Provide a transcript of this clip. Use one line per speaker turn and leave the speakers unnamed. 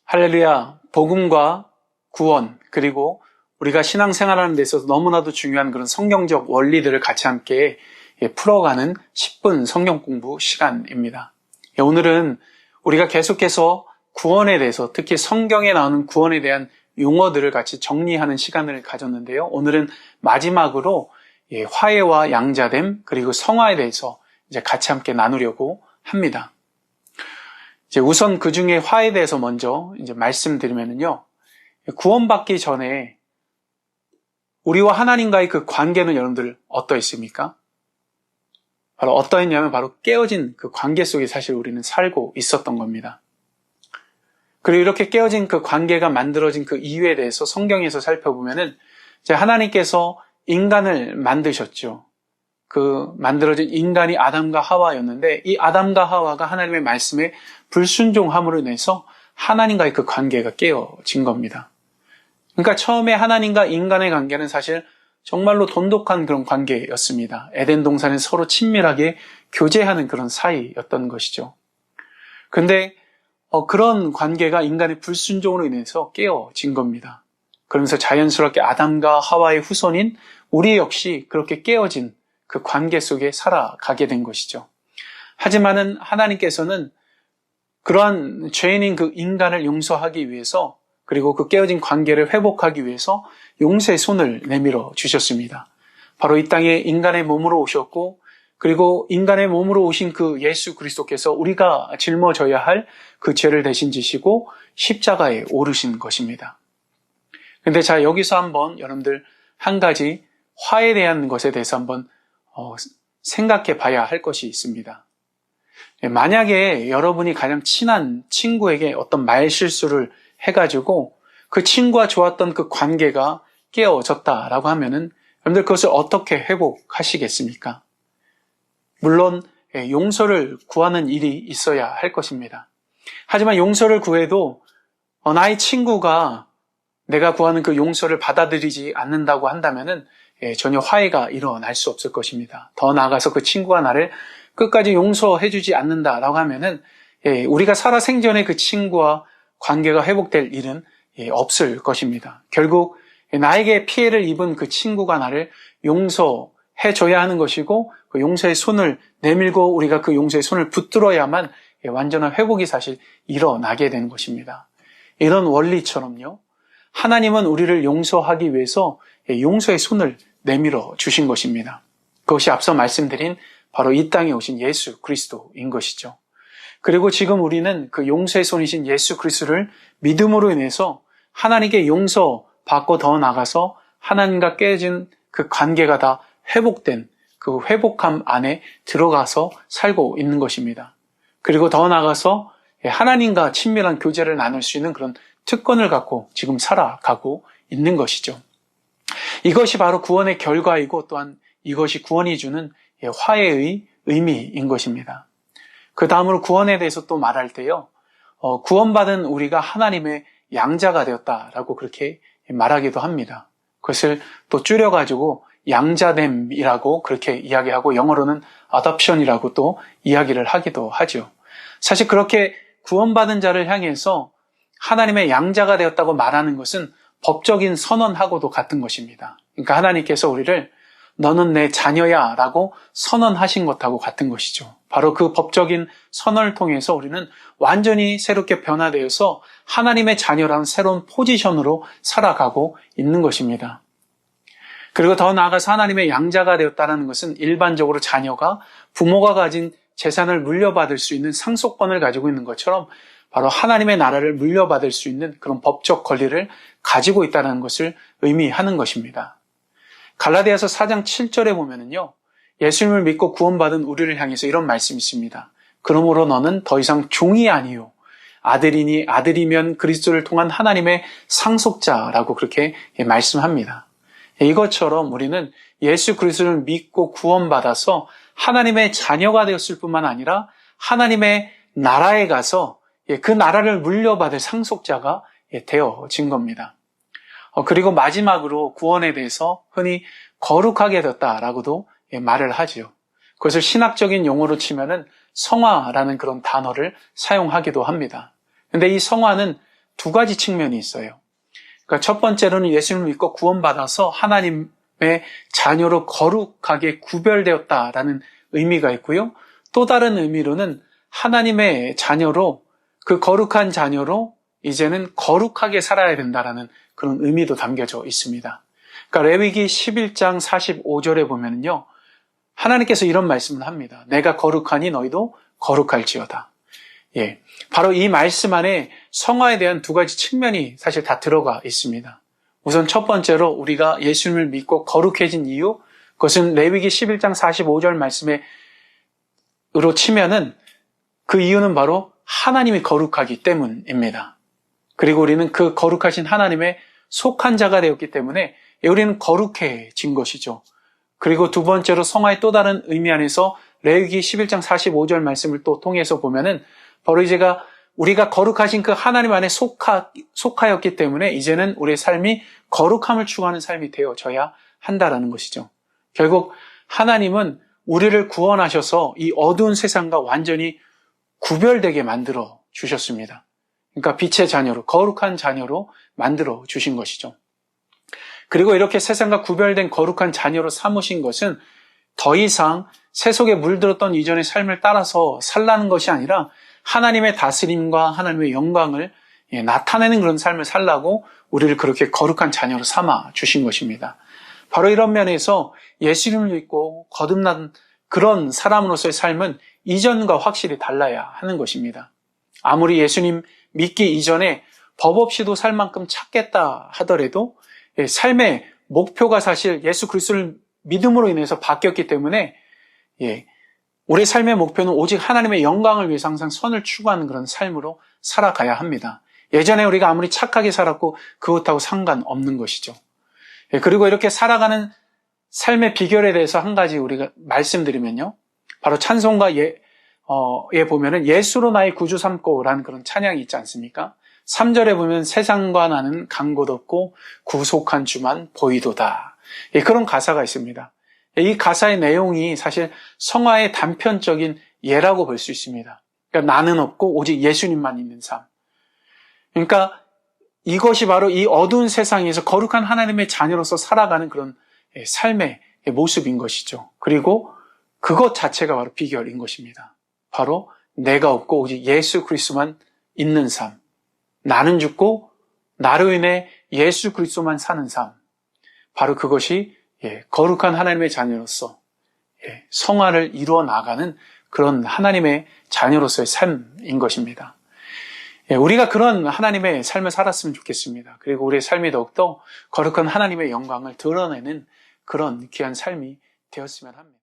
할렐루야, 복음과 구원, 그리고 우리가 신앙생활하는 데 있어서 너무나도 중요한 그런 성경적 원리들을 같이 함께 풀어가는 10분 성경 공부 시간입니다. 오늘은 우리가 계속해서 구원에 대해서, 특히 성경에 나오는 구원에 대한 용어들을 같이 정리하는 시간을 가졌는데요. 오늘은 마지막으로 화해와 양자됨, 그리고 성화에 대해서 이제 같이 함께 나누려고 합니다. 우선 그 중에 화에 대해서 먼저 이제 말씀드리면요. 구원받기 전에 우리와 하나님과의 그 관계는 여러분들 어떠했습니까? 바로 어떠했냐면 바로 깨어진 그 관계 속에 사실 우리는 살고 있었던 겁니다. 그리고 이렇게 깨어진 그 관계가 만들어진 그 이유에 대해서 성경에서 살펴보면은 이제 하나님께서 인간을 만드셨죠. 그 만들어진 인간이 아담과 하와였는데 이 아담과 하와가 하나님의 말씀에 불순종함으로 인해서 하나님과의 그 관계가 깨어진 겁니다. 그러니까 처음에 하나님과 인간의 관계는 사실 정말로 돈독한 그런 관계였습니다. 에덴 동산에 서로 친밀하게 교제하는 그런 사이였던 것이죠. 근데 그런 관계가 인간의 불순종으로 인해서 깨어진 겁니다. 그러면서 자연스럽게 아담과 하와의 후손인 우리 역시 그렇게 깨어진 그 관계 속에 살아가게 된 것이죠. 하지만은 하나님께서는 그러한 죄인인 그 인간을 용서하기 위해서, 그리고 그 깨어진 관계를 회복하기 위해서 용서의 손을 내밀어 주셨습니다. 바로 이 땅에 인간의 몸으로 오셨고, 그리고 인간의 몸으로 오신 그 예수 그리스도께서 우리가 짊어져야 할 그 죄를 대신 지시고 십자가에 오르신 것입니다. 근데 자, 여기서 한번 여러분들 한 가지 화에 대한 것에 대해서 한번 생각해 봐야 할 것이 있습니다. 만약에 여러분이 가장 친한 친구에게 어떤 말실수를 해가지고 그 친구와 좋았던 그 관계가 깨어졌다라고 하면은 여러분들 그것을 어떻게 회복하시겠습니까? 물론 용서를 구하는 일이 있어야 할 것입니다. 하지만 용서를 구해도 나의 친구가 내가 구하는 그 용서를 받아들이지 않는다고 한다면은 전혀 화해가 일어날 수 없을 것입니다. 더 나아가서 그 친구가 나를 끝까지 용서해주지 않는다라고 하면은 우리가 살아생전에 그 친구와 관계가 회복될 일은 없을 것입니다. 결국 나에게 피해를 입은 그 친구가 나를 용서해줘야 하는 것이고 그 용서의 손을 내밀고 우리가 그 용서의 손을 붙들어야만 완전한 회복이 사실 일어나게 되는 것입니다. 이런 원리처럼요. 하나님은 우리를 용서하기 위해서 용서의 손을 내밀어 주신 것입니다. 그것이 앞서 말씀드린 바로 이 땅에 오신 예수 그리스도인 것이죠. 그리고 지금 우리는 그 용서의 손이신 예수 그리스도를 믿음으로 인해서 하나님께 용서받고 더 나아가서 하나님과 깨진 그 관계가 다 회복된 그 회복함 안에 들어가서 살고 있는 것입니다. 그리고 더 나아가서 하나님과 친밀한 교제를 나눌 수 있는 그런 특권을 갖고 지금 살아가고 있는 것이죠. 이것이 바로 구원의 결과이고 또한 이것이 구원이 주는 화해의 의미인 것입니다. 그 다음으로 구원에 대해서 또 말할 때요. 구원받은 우리가 하나님의 양자가 되었다라고 그렇게 말하기도 합니다. 그것을 또 줄여가지고 양자됨이라고 그렇게 이야기하고 영어로는 adoption이라고 또 이야기를 하기도 하죠. 사실 그렇게 구원받은 자를 향해서 하나님의 양자가 되었다고 말하는 것은 법적인 선언하고도 같은 것입니다. 그러니까 하나님께서 우리를 너는 내 자녀야 라고 선언하신 것하고 같은 것이죠. 바로 그 법적인 선언을 통해서 우리는 완전히 새롭게 변화되어서 하나님의 자녀라는 새로운 포지션으로 살아가고 있는 것입니다. 그리고 더 나아가서 하나님의 양자가 되었다는 것은 일반적으로 자녀가 부모가 가진 재산을 물려받을 수 있는 상속권을 가지고 있는 것처럼 바로 하나님의 나라를 물려받을 수 있는 그런 법적 권리를 가지고 있다는 것을 의미하는 것입니다. 갈라디아서 4장 7절에 보면은요, 예수님을 믿고 구원받은 우리를 향해서 이런 말씀이 있습니다. 그러므로 너는 더 이상 종이 아니요 아들이니 아들이면 그리스도를 통한 하나님의 상속자라고 그렇게 말씀합니다. 이것처럼 우리는 예수 그리스도를 믿고 구원받아서 하나님의 자녀가 되었을 뿐만 아니라 하나님의 나라에 가서 그 나라를 물려받을 상속자가 되어진 겁니다. 그리고 마지막으로 구원에 대해서 흔히 거룩하게 되었다라고도 말을 하지요. 그것을 신학적인 용어로 치면은 성화라는 그런 단어를 사용하기도 합니다. 근데 이 성화는 두 가지 측면이 있어요. 그러니까 첫 번째로는 예수님을 믿고 구원받아서 하나님의 자녀로 거룩하게 구별되었다라는 의미가 있고요. 또 다른 의미로는 하나님의 자녀로, 그 거룩한 자녀로 이제는 거룩하게 살아야 된다라는 그런 의미도 담겨져 있습니다. 그러니까 레위기 11장 45절에 보면요, 하나님께서 이런 말씀을 합니다. 내가 거룩하니 너희도 거룩할지어다. 예, 바로 이 말씀 안에 성화에 대한 두 가지 측면이 사실 다 들어가 있습니다. 우선 첫 번째로 우리가 예수님을 믿고 거룩해진 이유, 그것은 레위기 11장 45절 말씀으로 치면은 그 이유는 바로 하나님이 거룩하기 때문입니다. 그리고 우리는 그 거룩하신 하나님의 속한 자가 되었기 때문에 우리는 거룩해진 것이죠. 그리고 두 번째로 성화의 또 다른 의미 안에서 레위기 11장 45절 말씀을 또 통해서 보면은 바로 우리가 거룩하신 그 하나님 안에 속하였기 때문에 이제는 우리의 삶이 거룩함을 추구하는 삶이 되어져야 한다라는 것이죠. 결국 하나님은 우리를 구원하셔서 이 어두운 세상과 완전히 구별되게 만들어 주셨습니다. 그러니까 빛의 자녀로, 거룩한 자녀로 만들어 주신 것이죠. 그리고 이렇게 세상과 구별된 거룩한 자녀로 삼으신 것은 더 이상 세속에 물들었던 이전의 삶을 따라서 살라는 것이 아니라 하나님의 다스림과 하나님의 영광을 나타내는 그런 삶을 살라고 우리를 그렇게 거룩한 자녀로 삼아 주신 것입니다. 바로 이런 면에서 예수님을 믿고 거듭난 그런 사람으로서의 삶은 이전과 확실히 달라야 하는 것입니다. 아무리 예수님 믿기 이전에 법 없이도 살 만큼 찾겠다 하더라도 삶의 목표가 사실 예수 그리스도를 믿음으로 인해서 바뀌었기 때문에 우리의 삶의 목표는 오직 하나님의 영광을 위해서 항상 선을 추구하는 그런 삶으로 살아가야 합니다. 예전에 우리가 아무리 착하게 살았고 그것하고 상관없는 것이죠. 그리고 이렇게 살아가는 삶의 비결에 대해서 한 가지 우리가 말씀드리면요. 바로 찬송가에 보면은 예수로 나의 구주 삼고라는 그런 찬양이 있지 않습니까? 3절에 보면 세상과 나는 간 곳 없고 구속한 주만 보이도다. 그런 가사가 있습니다. 이 가사의 내용이 사실 성화의 단편적인 예라고 볼 수 있습니다. 그러니까 나는 없고 오직 예수님만 있는 삶. 그러니까 이것이 바로 이 어두운 세상에서 거룩한 하나님의 자녀로서 살아가는 그런 삶의 모습인 것이죠. 그리고 그것 자체가 바로 비결인 것입니다. 바로 내가 없고 오직 예수 그리스도만 있는 삶. 나는 죽고 나로 인해 예수 그리스도만 사는 삶. 바로 그것이 거룩한 하나님의 자녀로서 성화를 이루어 나가는 그런 하나님의 자녀로서의 삶인 것입니다. 우리가 그런 하나님의 삶을 살았으면 좋겠습니다. 그리고 우리의 삶이 더욱더 거룩한 하나님의 영광을 드러내는 그런 귀한 삶이 되었으면 합니다.